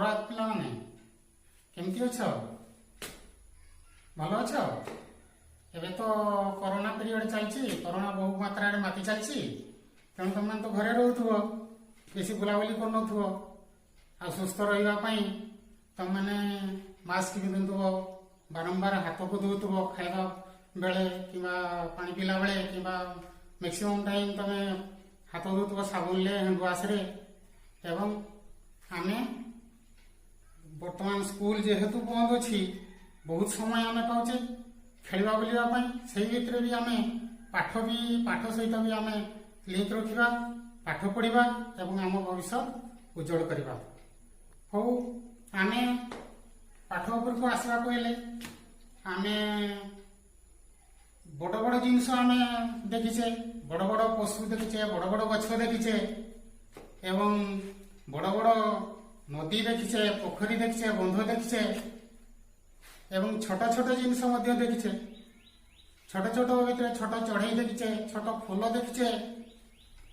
सुप्रभात पिला माने केमती अछ भल अछ एबे तो कोरोना पीरियड चलची कोरोना बहु मात्रा रे माती चलची तेणु तुम तो घरे रहथुओ बेसी बुलाबुली करनथुओ आ सुस्थ रहिबा पई तुम माने मास्क भी पिंधुओ बारंबार हाथ को धोथुओ खाइबा बेले किंबा पानी पीला बेले किंबा मैक्सिमम टाइम तमे हाथ धोथुओ साबुन ले हैंड वाश रे एवं आमे वर्तमान स्कूल जेहेतु बंद अच्छी बहुत समय आमे पाउचे खेलवा बुलिबा पई सेही भितर भी आमे पाठ सहित भी आमे लिंक रखिबा पाठ पढ़िबा एवं आम भविष्य उज्जवल करबा हो आमे पाठ ऊपर को आसवा कहले आमे बड़ बड़ जिनस आमे देखिचे बड़ बड़ पशु देखिचे बड़ बड़ गछ देखिचे एवं बड़ बड़ नदी देखिचे पोखरी देखिचे बंध देखिचे एवं छोट छोट जिनस देखिचे छोट छोट भीतर छोट चढ़ई देखिचे छोट फूल देखिचे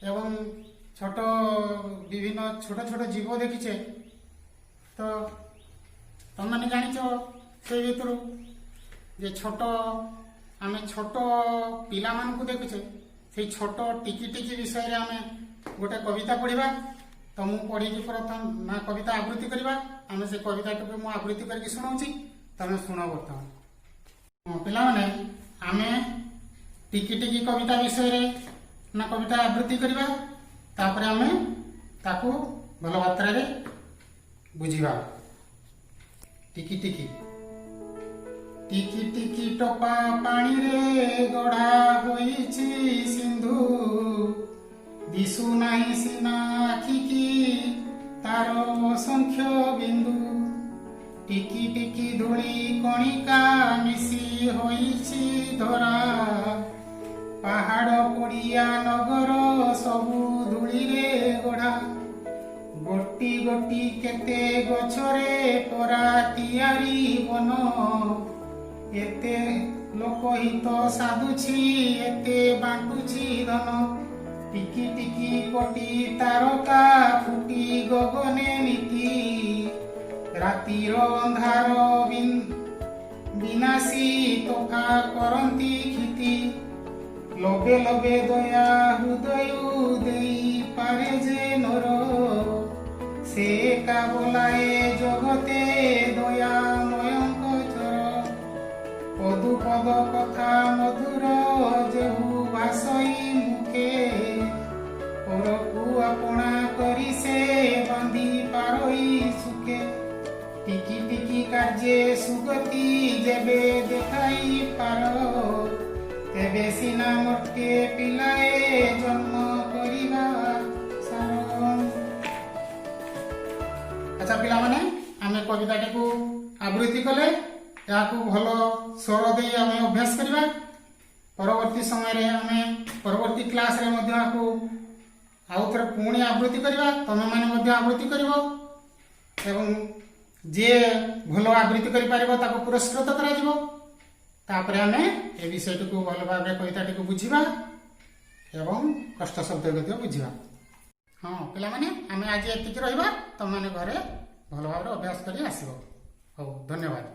एवं छोट विभिन्न छोट छोट जीव देखिचे तो तुम मैंने जानिच से भीतर जे छोट आम छोट पिला मान को देखुचे से छोट टिकी टिकी विषय आम गोटे कविता पढ़ा तो मुझे पढ़ी प्रथम ना कविता आवृत्ति करवा आम से कविता मु आवृत्ति करके शुणाऊँगी तुम शुण बर्तमान पिला माने आमे टिकी टिकी कविता विषय ना कविता आवृत्ति करवा तापर आमे ताकू भल मात्रा रे बुझिबा टिकी टिकी टिकी टिकी टपा पानी रे गढ़ा होइछि सिंधु दिशु नाही सिना आखिकी तार असंख्य बिंदु टिकी टिकी धूली कणिका मिसी होइछि धरा पहाड़ पड़िया नगर सबु धूली रे गढ़ा गोटी गोटी केते गछरे परा तियारी बन एते लोकहित साधुछि एते बांटुछि धन टिकी टिकी कोटी तारका फुटी गगने नीति रातिर अंधार विनाशी तोफा करंती खिति लबे लबे दया हृदय देई पारे जे नर से का बोलाए जगते दया नयंकर पदु पद कथा मधुर जेहु भाषई मुखे परकु अपना करी से बांधी पारई सुखे टिकी टिकी कार्ये सुगति जेबे देखाई पार तेबे सिना मोटे पिलाए जन्म करिबा सार। अच्छा पिला माने आमे कविताटी को आवृत्ति कले याकू भल स्वर दे आमे अभ्यास करबा परवर्ती समय रे आमे परवर्ती क्लास रे मध्ये आकू आउ थरे पुणी आवृत्ति करबा तमे माने मध्ये आवृत्ति करबो एवं जे भल आवृत्ति करि पारिबो ताको पुरस्कृत करा जिवो तापरे आमे ए विषय को भल भाबे कविताटी को बुझिबा एवं कष्ट शब्द गद्य बुझिबा। हां पिला माने आमे आज एतिक रहिबा तमे माने घरे भल भाबे अभ्यास करि आसीबो। हो धन्यवाद।